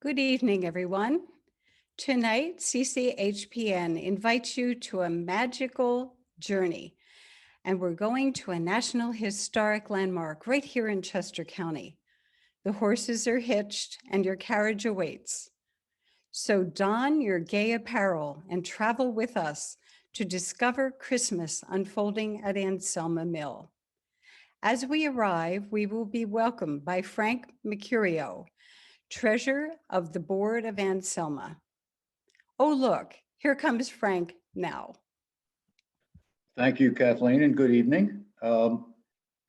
Good evening, everyone. Tonight, CCHPN invites you to a magical journey, and we're going to a National Historic Landmark right here in Chester County. The horses are hitched and your carriage awaits. So don your gay apparel and travel with us to discover Christmas unfolding at Anselma Mill. As we arrive, we will be welcomed by Frank Mercurio, Treasurer of the Board of Anselma. Oh, look, here comes Frank now. Thank you, Kathleen, and good evening.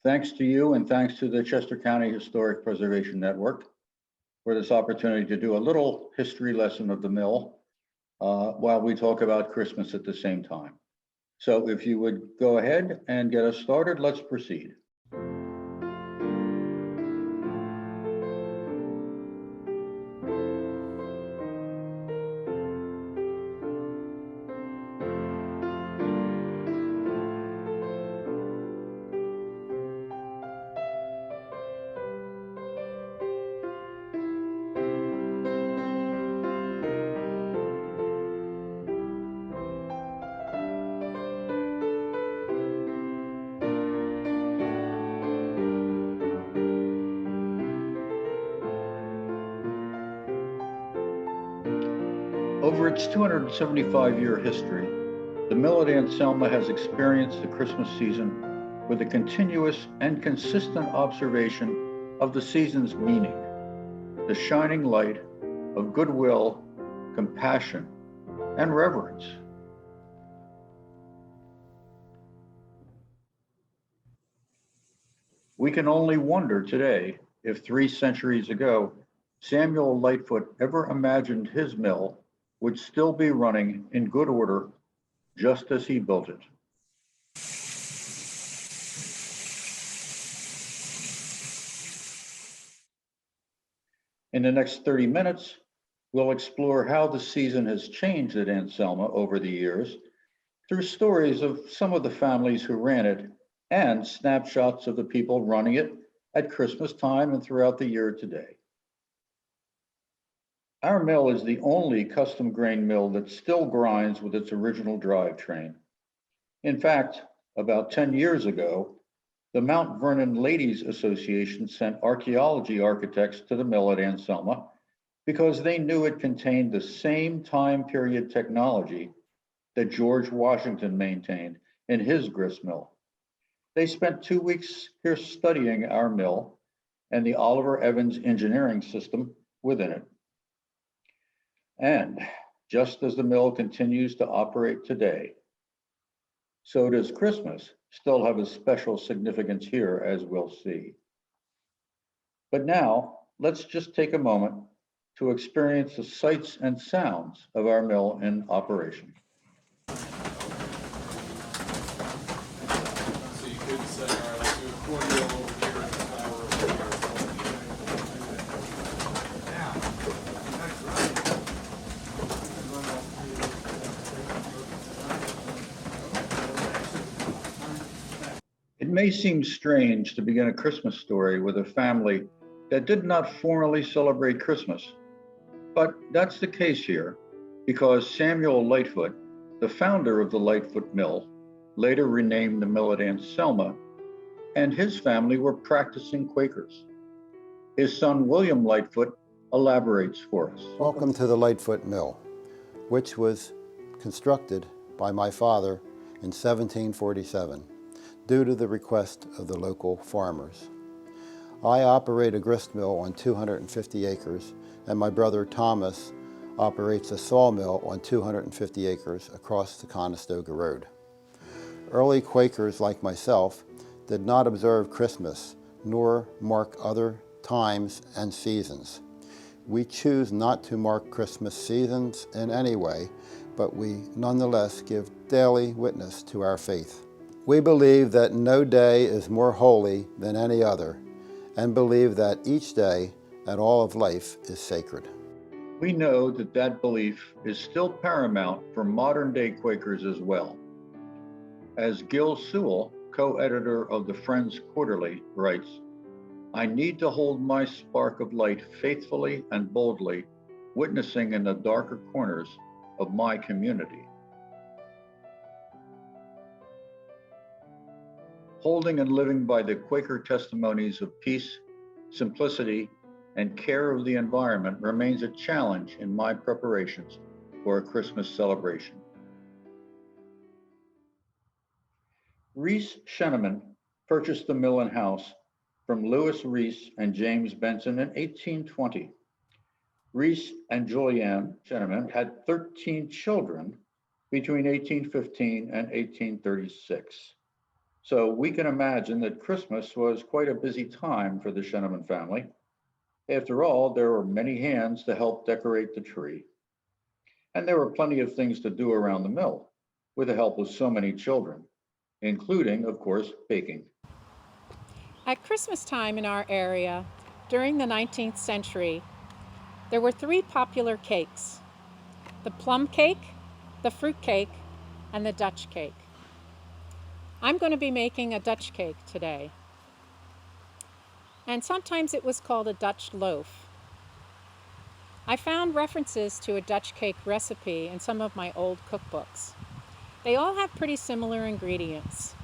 Thanks to you and thanks to the Chester County Historic Preservation Network for this opportunity to do a little history lesson of the mill while we talk about Christmas at the same time. So if you would go ahead and get us started, let's proceed. Over its 275-year history, the mill at Anselma has experienced the Christmas season with a continuous and consistent observation of the season's meaning, the shining light of goodwill, compassion, and reverence. We can only wonder today if 3 centuries ago, Samuel Lightfoot ever imagined his mill would still be running in good order just as he built it. In the next 30 minutes, we'll explore how the season has changed at Anselma over the years through stories of some of the families who ran it and snapshots of the people running it at Christmas time and throughout the year today. Our mill is the only custom grain mill that still grinds with its original drivetrain. In fact, about 10 years ago, the Mount Vernon Ladies Association sent archaeology architects to the mill at Anselma because they knew it contained the same time period technology that George Washington maintained in his grist mill. They spent 2 weeks here studying our mill and the Oliver Evans engineering system within it. And just as the mill continues to operate today, so does Christmas still have a special significance here, as we'll see. But now, let's just take a moment to experience the sights and sounds of our mill in operation. So you could say, all right, let's do a cornmeal over here and a flour over here. It may seem strange to begin a Christmas story with a family that did not formally celebrate Christmas, but that's the case here because Samuel Lightfoot, the founder of the Lightfoot Mill, later renamed the mill at Anselma, and his family were practicing Quakers. His son, William Lightfoot, elaborates for us. Welcome to the Lightfoot Mill, which was constructed by my father in 1747 due to the request of the local farmers. I operate a grist mill on 250 acres, and my brother Thomas operates a sawmill on 250 acres across the Conestoga Road. Early Quakers like myself did not observe Christmas nor mark other times and seasons. We choose not to mark Christmas seasons in any way, but we nonetheless give daily witness to our faith. We believe that no day is more holy than any other, and believe that each day and all of life is sacred. We know that that belief is still paramount for modern-day Quakers as well. As Gil Sewell, co-editor of the Friends Quarterly, writes, "I need to hold my spark of light faithfully and boldly witnessing in the darker corners of my community. Holding and living by the Quaker testimonies of peace, simplicity, and care of the environment remains a challenge in my preparations for a Christmas celebration. Reese Sheneman purchased the mill and house from Lewis Reese and James Benson in 1820. Reese and Julianne Sheneman had 13 children between 1815 and 1836. So we can imagine that Christmas was quite a busy time for the Sheneman family. After all, there were many hands to help decorate the tree. And there were plenty of things to do around the mill with the help of so many children, including, of course, baking. At Christmas time in our area, during the 19th century, there were 3 popular cakes: the plum cake, the fruit cake, and the Dutch cake. I'm going to be making a Dutch cake today. And sometimes it was called a Dutch loaf. I found references to a Dutch cake recipe in some of my old cookbooks. They all have pretty similar ingredients.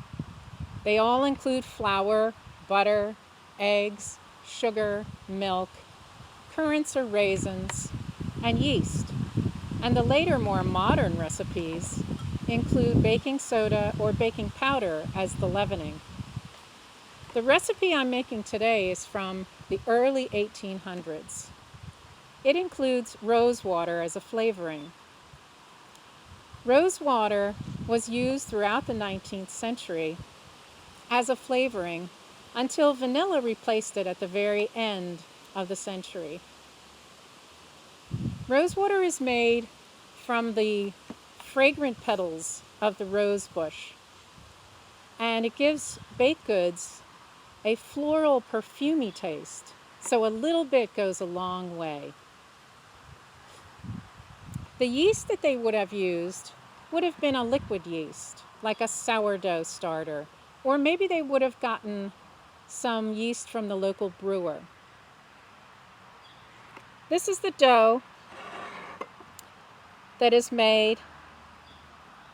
They all include flour, butter, eggs, sugar, milk, currants or raisins, and yeast. And the later, more modern recipes include baking soda or baking powder as the leavening. The recipe I'm making today is from the early 1800s. It includes rose water as a flavoring. Rose water was used throughout the 19th century as a flavoring until vanilla replaced it at the very end of the century. Rosewater is made from the fragrant petals of the rose bush, and it gives baked goods a floral, perfumey taste, so a little bit goes a long way. The yeast that they would have used would have been a liquid yeast, like a sourdough starter, or maybe they would have gotten some yeast from the local brewer. This is the dough that is made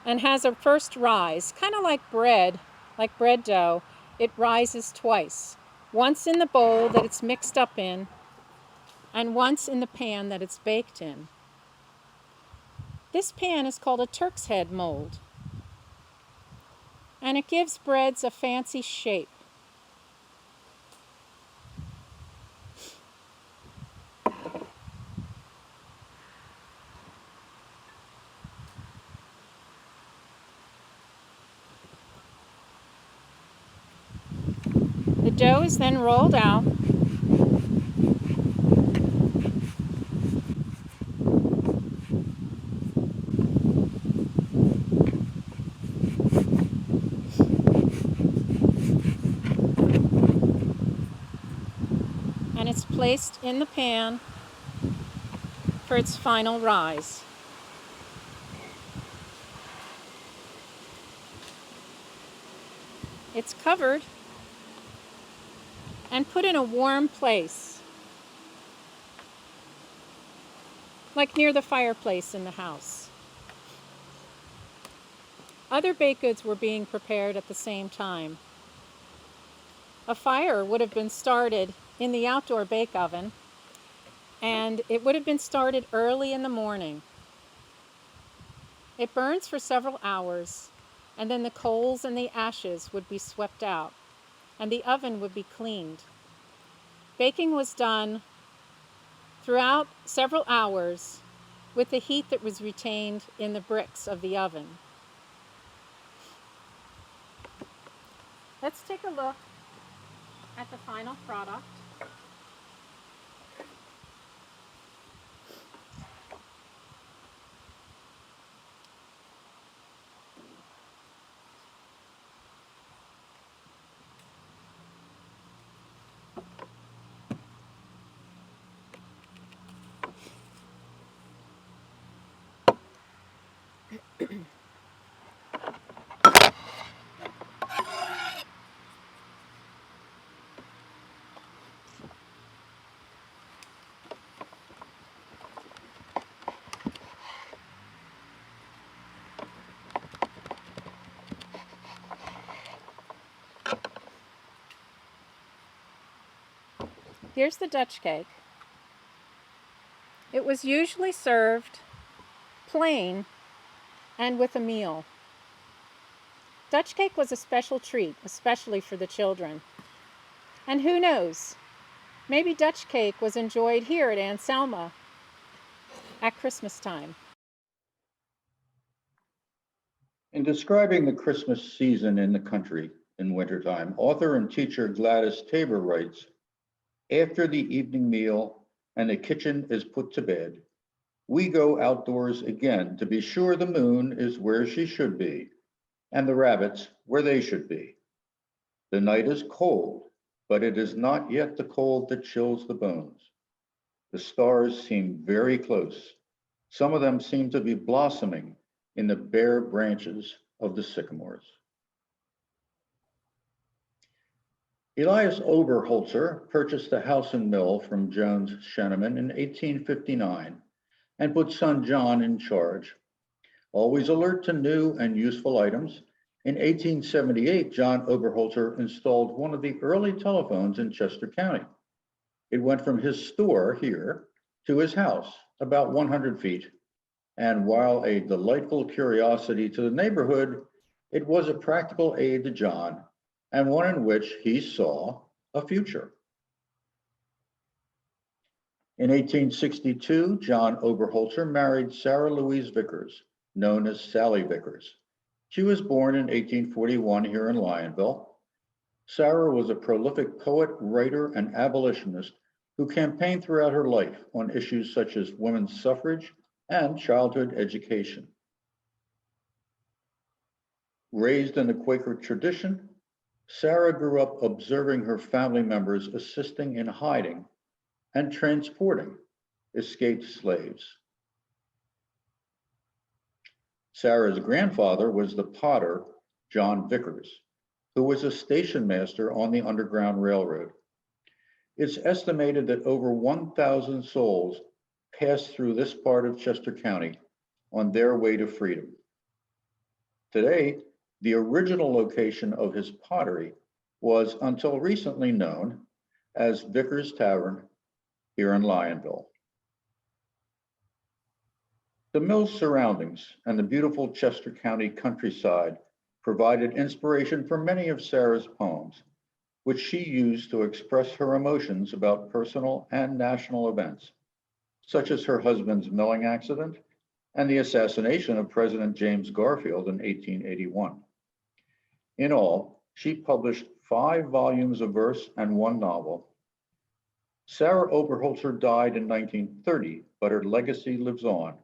and has a first rise, kind of like bread dough. It rises twice, once in the bowl that it's mixed up in, and once in the pan that it's baked in. This pan is called a Turk's head mold, and it gives breads a fancy shape. The dough is then rolled out and it's placed in the pan for its final rise. It's covered and put in a warm place, like near the fireplace in the house. Other baked goods were being prepared at the same time. A fire would have been started in the outdoor bake oven, and it would have been started early in the morning. It burns for several hours, and then the coals and the ashes would be swept out, and the oven would be cleaned. Baking was done throughout several hours with the heat that was retained in the bricks of the oven. Let's take a look at the final product. Here's the Dutch cake. It was usually served plain and with a meal. Dutch cake was a special treat, especially for the children. And who knows, maybe Dutch cake was enjoyed here at Anselma at Christmas time. In describing the Christmas season in the country in wintertime, author and teacher Gladys Tabor writes, "After the evening meal and the kitchen is put to bed, we go outdoors again to be sure the moon is where she should be and the rabbits where they should be. The night is cold, but it is not yet the cold that chills the bones. The stars seem very close. Some of them seem to be blossoming in the bare branches of the sycamores." Elias Oberholzer purchased a house and mill from Jones Sheneman in 1859 and put son John in charge. Always alert to new and useful items, in 1878, John Oberholzer installed one of the early telephones in Chester County. It went from his store here to his house, about 100 feet. And while a delightful curiosity to the neighborhood, it was a practical aid to John and one in which he saw a future. In 1862, John Oberholzer married Sarah Louise Vickers, known as Sally Vickers. She was born in 1841 here in Lionville. Sarah was a prolific poet, writer, and abolitionist who campaigned throughout her life on issues such as women's suffrage and childhood education. Raised in the Quaker tradition, Sarah grew up observing her family members assisting in hiding and transporting escaped slaves. Sarah's grandfather was the potter, John Vickers, who was a station master on the Underground Railroad. It's estimated that over 1,000 souls passed through this part of Chester County on their way to freedom. Today, the original location of his pottery was until recently known as Vickers Tavern here in Lionville. The mill's surroundings and the beautiful Chester County countryside provided inspiration for many of Sarah's poems, which she used to express her emotions about personal and national events, such as her husband's milling accident and the assassination of President James Garfield in 1881. In all, she published 5 volumes of verse and 1 novel. Sarah Oberholzer died in 1930, but her legacy lives on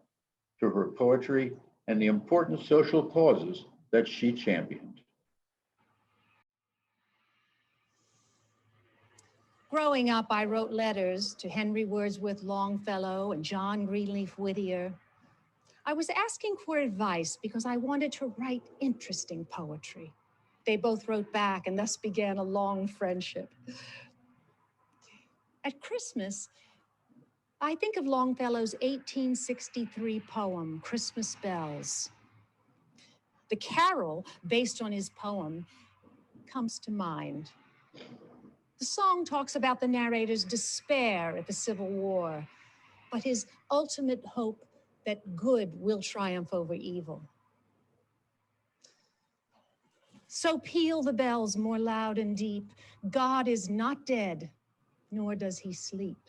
through her poetry and the important social causes that she championed. Growing up, I wrote letters to Henry Wordsworth Longfellow and John Greenleaf Whittier. I was asking for advice because I wanted to write interesting poetry. They both wrote back, and thus began a long friendship. At Christmas, I think of Longfellow's 1863 poem, Christmas Bells. The carol, based on his poem, comes to mind. The song talks about the narrator's despair at the Civil War, but his ultimate hope that good will triumph over evil. So peal the bells more loud and deep. God is not dead, nor does he sleep.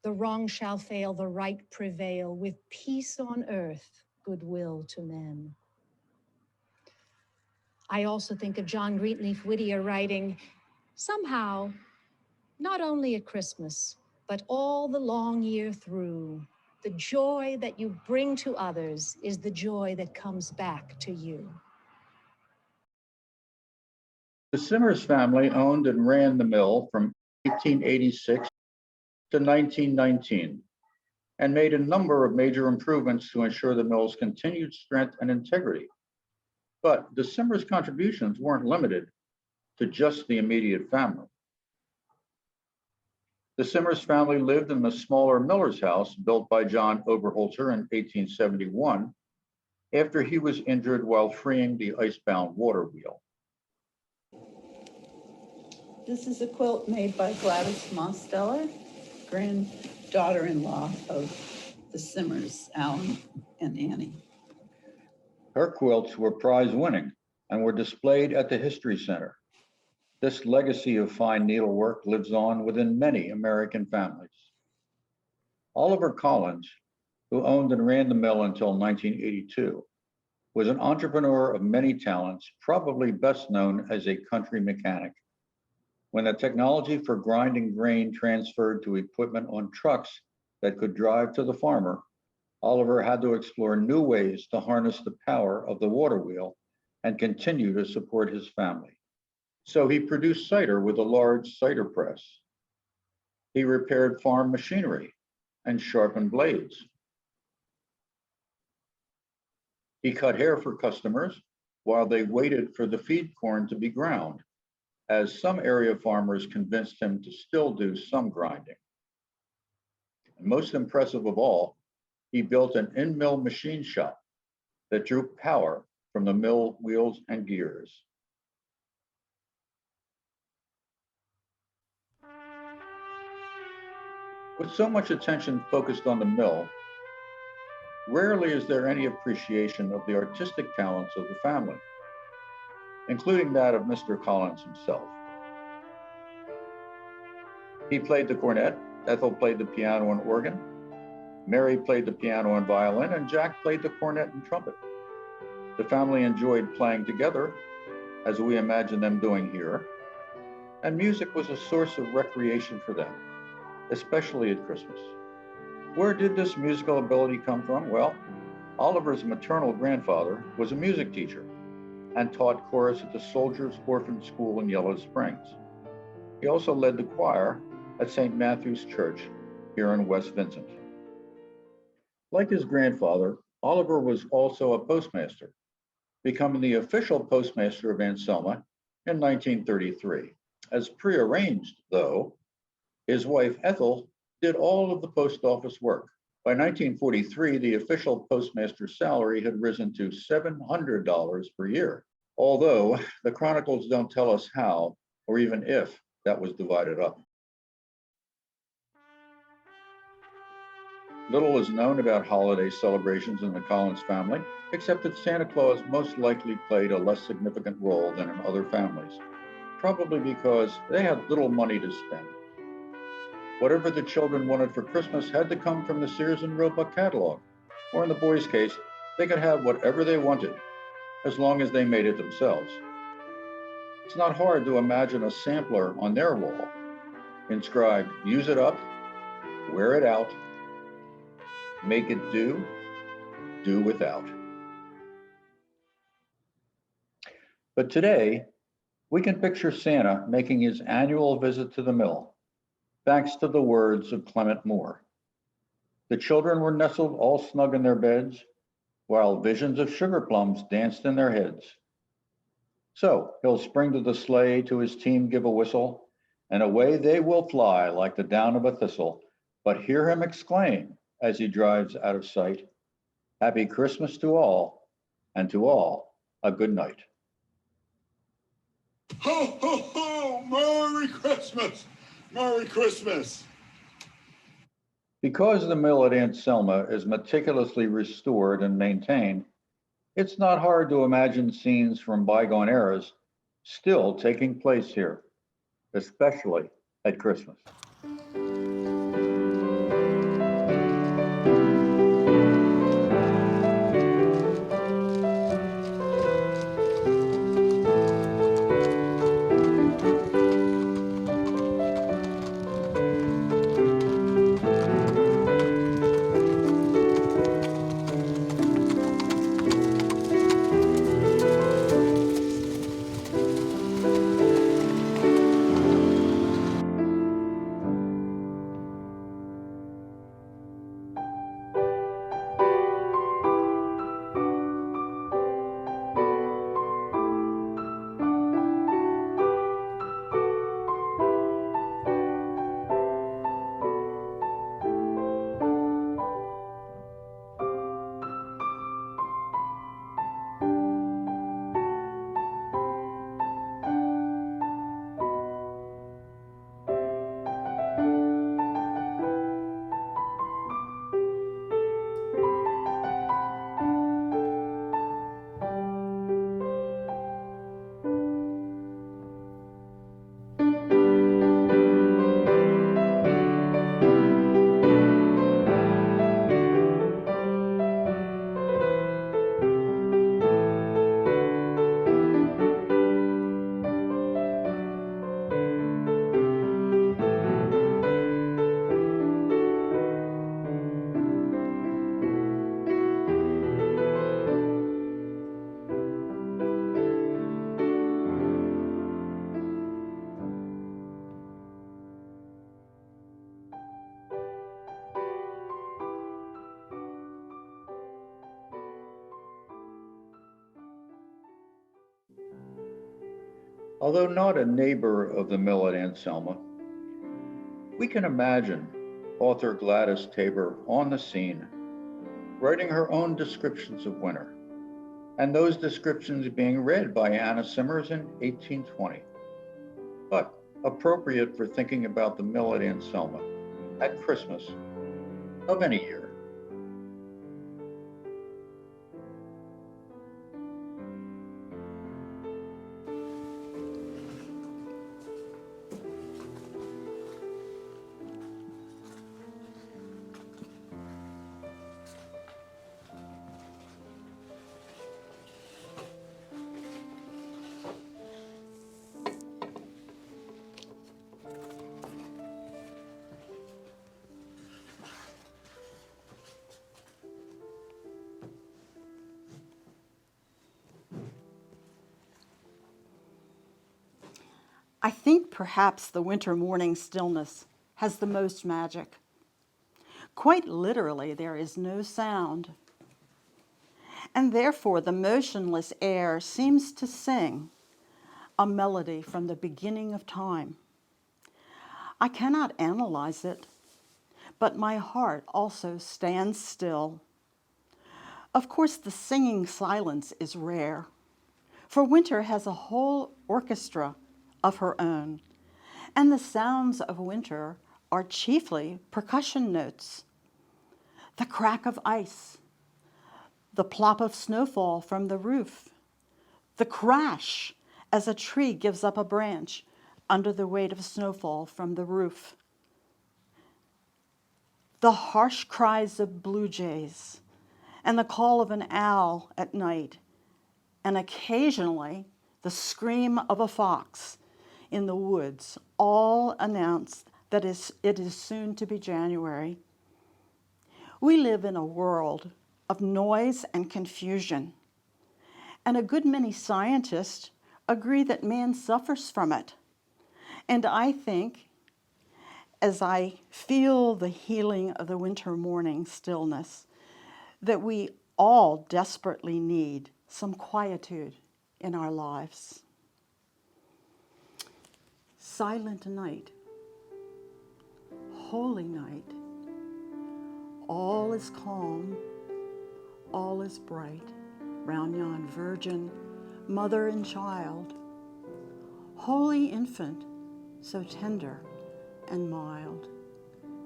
The wrong shall fail, the right prevail, with peace on earth, goodwill to men. I also think of John Greenleaf Whittier writing, somehow, not only at Christmas, but all the long year through, the joy that you bring to others is the joy that comes back to you. The Simmers family owned and ran the mill from 1886 to 1919 and made a number of major improvements to ensure the mill's continued strength and integrity. But the Simmers' contributions weren't limited to just the immediate family. The Simmers family lived in the smaller Miller's house built by John Oberholzer in 1871 after he was injured while freeing the icebound water wheel. This is a quilt made by Gladys Mosteller, granddaughter-in-law of the Simmers, Alan and Annie. Her quilts were prize-winning and were displayed at the History Center. This legacy of fine needlework lives on within many American families. Oliver Collins, who owned and ran the mill until 1982, was an entrepreneur of many talents, probably best known as a country mechanic. When the technology for grinding grain transferred to equipment on trucks that could drive to the farmer, Oliver had to explore new ways to harness the power of the water wheel and continue to support his family. So he produced cider with a large cider press. He repaired farm machinery and sharpened blades. He cut hair for customers while they waited for the feed corn to be ground, as some area farmers convinced him to still do some grinding. And most impressive of all, he built an in-mill machine shop that drew power from the mill wheels and gears. With so much attention focused on the mill, rarely is there any appreciation of the artistic talents of the family, including that of Mr. Collins himself. He played the cornet, Ethel played the piano and organ, Mary played the piano and violin, and Jack played the cornet and trumpet. The family enjoyed playing together, as we imagine them doing here, and music was a source of recreation for them, especially at Christmas. Where did this musical ability come from? Well, Oliver's maternal grandfather was a music teacher and taught chorus at the Soldiers' Orphan School in Yellow Springs. He also led the choir at St. Matthew's Church here in West Vincent. Like his grandfather, Oliver was also a postmaster, becoming the official postmaster of Anselma in 1933. As prearranged, though, his wife Ethel did all of the post office work. By 1943, the official postmaster's salary had risen to $700 per year, although the chronicles don't tell us how or even if that was divided up. Little is known about holiday celebrations in the Collins family, except that Santa Claus most likely played a less significant role than in other families, probably because they had little money to spend. Whatever the children wanted for Christmas had to come from the Sears and Roebuck catalog, or in the boys' case, they could have whatever they wanted, as long as they made it themselves. It's not hard to imagine a sampler on their wall, inscribed, "Use it up, wear it out, make it do without." But today, we can picture Santa making his annual visit to the mill, thanks to the words of Clement Moore. The children were nestled all snug in their beds, while visions of sugar plums danced in their heads. So he'll spring to the sleigh, to his team give a whistle, and away they will fly like the down of a thistle. But hear him exclaim as he drives out of sight, "Happy Christmas to all, and to all a good night." Ho, ho, ho! Merry Christmas! Merry Christmas! Because the mill at Anselma is meticulously restored and maintained, it's not hard to imagine scenes from bygone eras still taking place here, especially at Christmas. Although not a neighbor of the mill at Anselma, we can imagine author Gladys Tabor on the scene, writing her own descriptions of winter, and those descriptions being read by Anna Simmers in 1820, but appropriate for thinking about the mill at Anselma at Christmas of any year. I think perhaps the winter morning stillness has the most magic. Quite literally, there is no sound, and therefore the motionless air seems to sing a melody from the beginning of time. I cannot analyze it, but my heart also stands still. Of course, the singing silence is rare, for winter has a whole orchestra of her own, and the sounds of winter are chiefly percussion notes. The crack of ice, the plop of snowfall from the roof, the crash as a tree gives up a branch under the weight of snowfall from the roof, the harsh cries of blue jays, and the call of an owl at night, and occasionally the scream of a fox in the woods, all announce that it is soon to be January. We live in a world of noise and confusion, and a good many scientists agree that man suffers from it. And I think, as I feel the healing of the winter morning stillness, that we all desperately need some quietude in our lives. Silent night, holy night, all is calm, all is bright, round yon virgin, mother and child, holy infant, so tender and mild,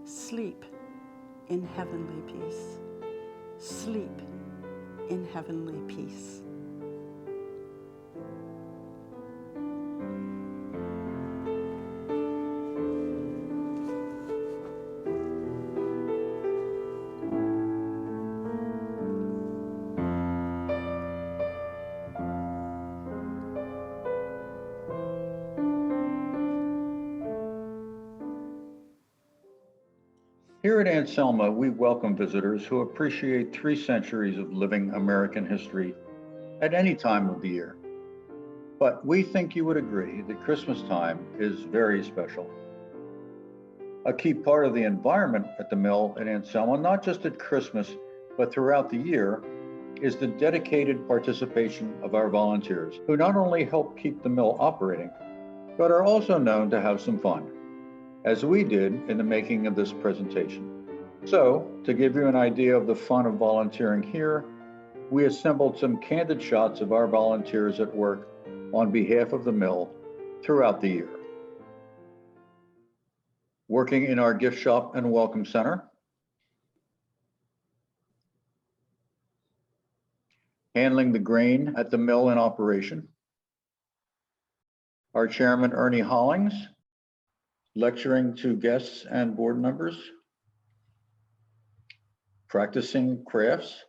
sleep in heavenly peace, sleep in heavenly peace. Here at Anselma, we welcome visitors who appreciate 3 centuries of living American history at any time of the year. But we think you would agree that Christmas time is very special. A key part of the environment at the mill at Anselma, not just at Christmas, but throughout the year, is the dedicated participation of our volunteers, who not only help keep the mill operating, but are also known to have some fun, as we did in the making of this presentation. So, to give you an idea of the fun of volunteering here, we assembled some candid shots of our volunteers at work on behalf of the mill throughout the year. Working in our gift shop and welcome center, handling the grain at the mill in operation, our chairman Ernie Hollings, lecturing to guests and board members, practicing crafts,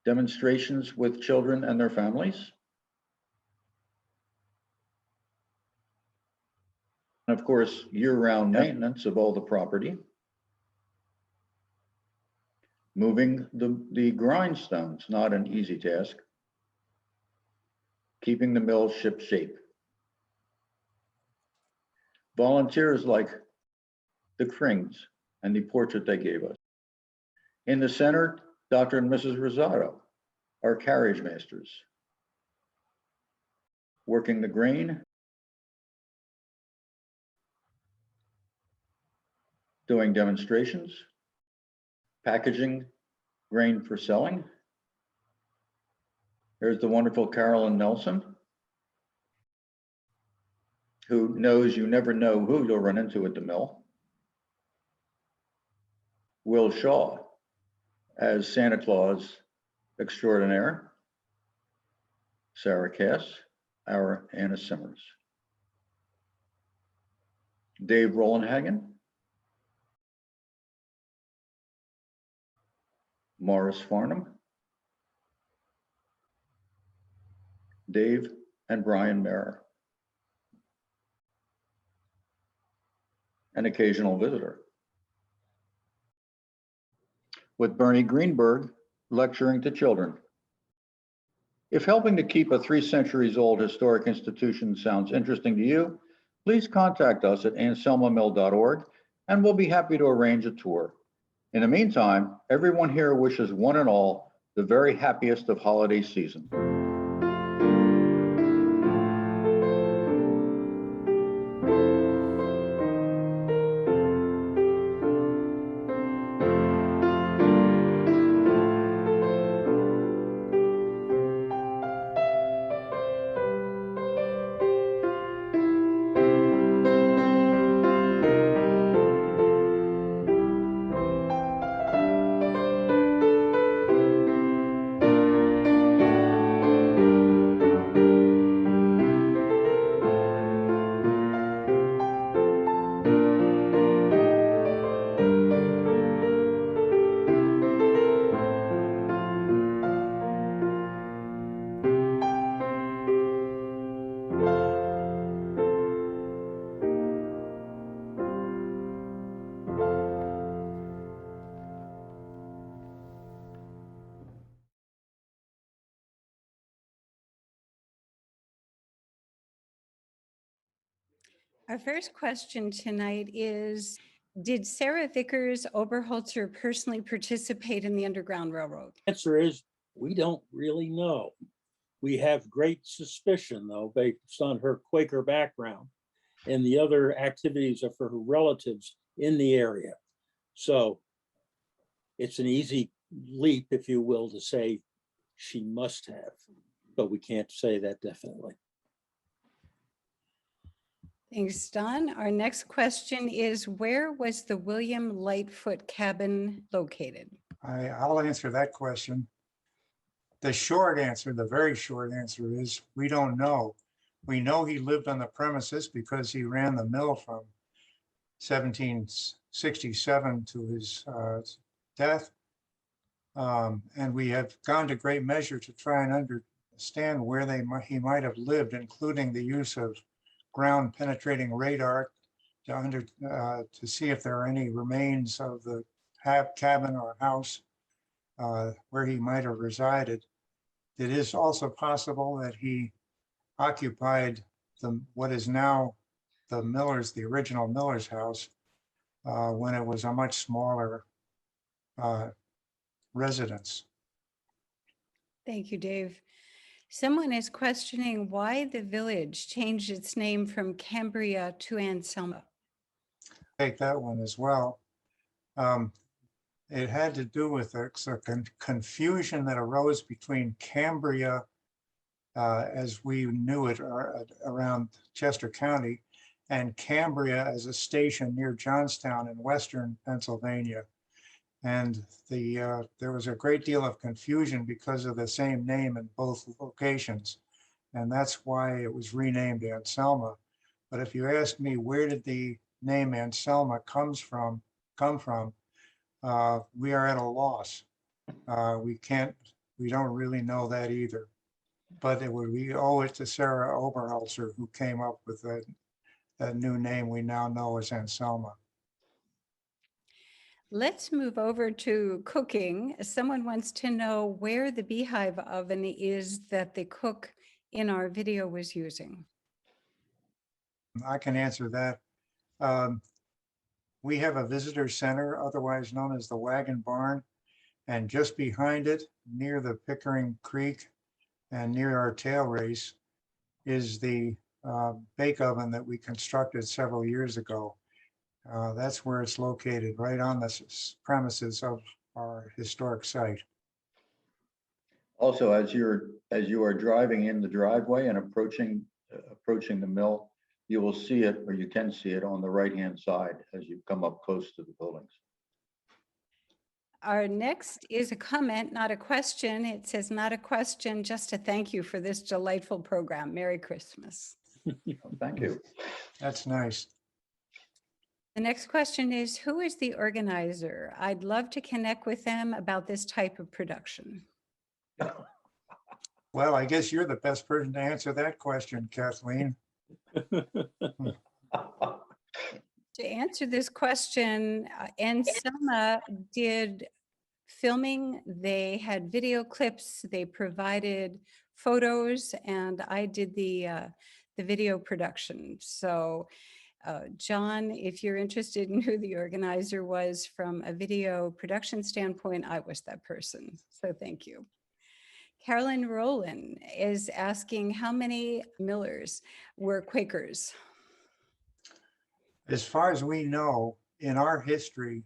demonstrations with children and their families, and of course, year-round maintenance of all the property, moving the grindstones, not an easy task, keeping the mill ship shape. Volunteers like the Krings and the portrait they gave us. In the center, Dr. and Mrs. Rosado, our carriage masters. working the grain, doing demonstrations, packaging grain for selling. There's the wonderful Carolyn Nelson, who knows you never know who you'll run into at the mill. Will Shaw as Santa Claus extraordinaire. Sarah Cass, our Anna Simmers. Dave Rollenhagen, Morris Farnham, Dave and Brian Mayer, an occasional visitor, with Bernie Greenberg lecturing to children. If helping to keep a 3 centuries old historic institution sounds interesting to you, please contact us at anselmamill.org and we'll be happy to arrange a tour. In the meantime, everyone here wishes one and all the very happiest of holiday season. Our first question tonight is, did Sarah Vickers Oberholzer personally participate in the Underground Railroad? Answer is, we don't really know. We have great suspicion, though, based on her Quaker background and the other activities of her relatives in the area. So it's an easy leap, if you will, to say she must have, but we can't say that definitely. Thanks, Don. Our next question is, where was the William Lightfoot cabin located? I'll answer that question. The short answer, the very short answer is we don't know. We know he lived on the premises because he ran the mill from 1767 to his death. And we have gone to great measure to try and understand where he might have lived, including the use of ground penetrating radar to see if there are any remains of the cabin or house where he might have resided. It is also possible that he occupied what is now the original Miller's house, when it was a much smaller residence. Thank you, Dave. Someone is questioning why the village changed its name from Cambria to Anselma. Take that one as well. It had to do with a confusion that arose between Cambria, as we knew it around Chester County, and Cambria as a station near Johnstown in western Pennsylvania. And there was a great deal of confusion because of the same name in both locations. And that's why it was renamed Anselma. But if you ask me, where did the name Anselma come from, we are at a loss. We don't really know that either. But we owe it to Sarah Oberholzer, who came up with that new name we now know as Anselma. Let's move over to cooking. Someone wants to know where the beehive oven is that the cook in our video was using. I can answer that. We have a visitor center, otherwise known as the Wagon Barn, and just behind it, near the Pickering Creek and near our tail race, is the bake oven that we constructed several years ago. That's where it's located, right on the premises of our historic site. Also, as you are driving in the driveway and approaching the mill, you will see it, or you can see it on the right-hand side as you come up close to the buildings. Our next is a comment, not a question. It says, not a question, just a thank you for this delightful program. Merry Christmas. Thank you. That's nice. The next question is, who is the organizer? I'd love to connect with them about this type of production. Well, I guess you're the best person to answer that question, Kathleen. To answer this question, Anselma did filming. They had video clips. They provided photos, and I did the video production. So, John, if you're interested in who the organizer was from a video production standpoint, I was that person. So, thank you. Carolyn Rowland is asking how many millers were Quakers? As far as we know, in our history,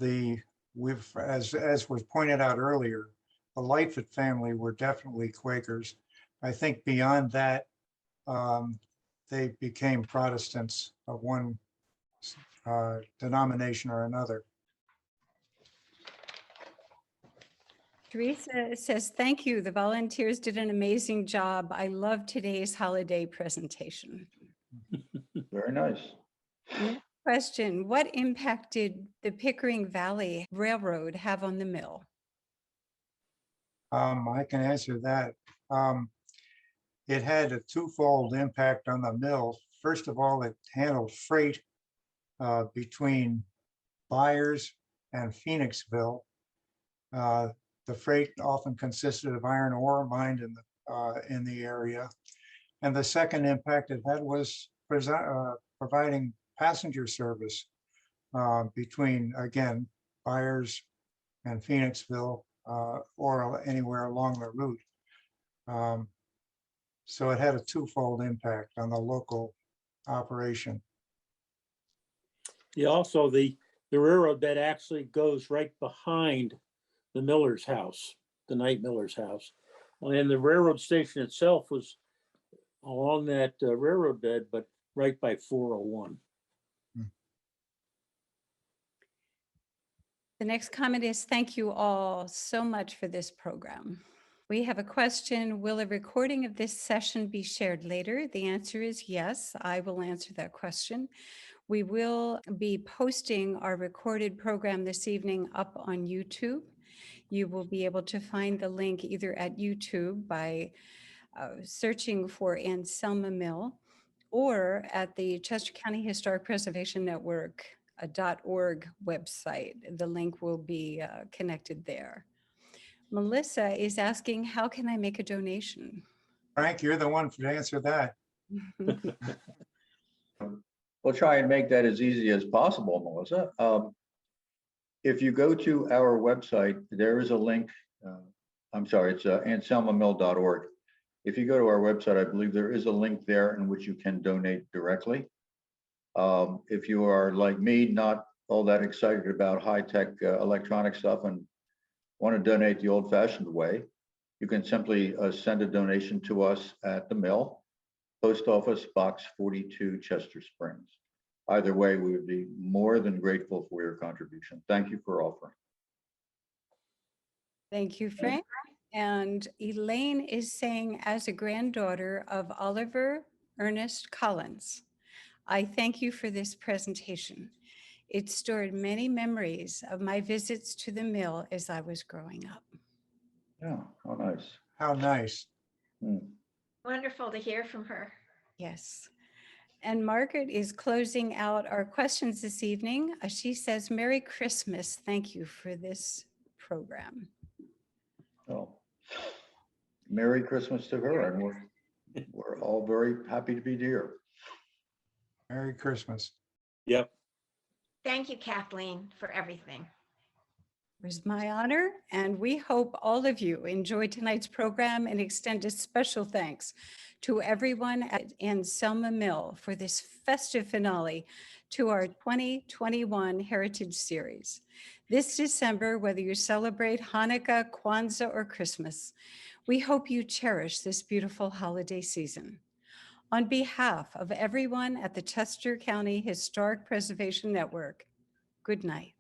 as was pointed out earlier, the Lightfoot family were definitely Quakers. I think beyond that, they became Protestants of one denomination or another. Teresa says, thank you. The volunteers did an amazing job. I love today's holiday presentation. Very nice. Next question, what impact did the Pickering Valley Railroad have on the mill? I can answer that. It had a twofold impact on the mill. First of all, it handled freight between Byers and Phoenixville. The freight often consisted of iron ore mined in the area. And the second impact it had was providing passenger service between, again, Byers and Phoenixville or anywhere along the route. So it had a twofold impact on the local operation. Yeah, also the railroad bed actually goes right behind the miller's house, the Knight Miller's house. And the railroad station itself was along that railroad bed, but right by 401. The next comment is, thank you all so much for this program. We have a question, will a recording of this session be shared later? The answer is yes, I will answer that question. We will be posting our recorded program this evening up on YouTube. You will be able to find the link either at YouTube by searching for Anselma Mill or at the Chester County Historic Preservation Network .org website. The link will be connected there. Melissa is asking, how can I make a donation? Frank, you're the one to answer that. We'll try and make that as easy as possible, Melissa. If you go to our website, there is a link. I'm sorry, it's anselmamill.org. If you go to our website, I believe there is a link there in which you can donate directly. If you are like me, not all that excited about high-tech electronic stuff and want to donate the old-fashioned way, you can simply send a donation to us at the mill, Post Office Box 42, Chester Springs. Either way, we would be more than grateful for your contribution. Thank you for offering. Thank you, Frank. And Elaine is saying, as a granddaughter of Oliver Ernest Collins, I thank you for this presentation. It stored many memories of my visits to the mill as I was growing up. Yeah, how nice. How nice. Wonderful to hear from her. Yes. And Margaret is closing out our questions this evening. She says, Merry Christmas. Thank you for this program. Oh, Merry Christmas to her, and we're all very happy to be here. Merry Christmas. Yep. Thank you, Kathleen, for everything. It was my honor, and we hope all of you enjoyed tonight's program and extend a special thanks to everyone at Anselma Mill for this festive finale to our 2021 Heritage Series. This December, whether you celebrate Hanukkah, Kwanzaa, or Christmas, we hope you cherish this beautiful holiday season. On behalf of everyone at the Chester County Historic Preservation Network, good night.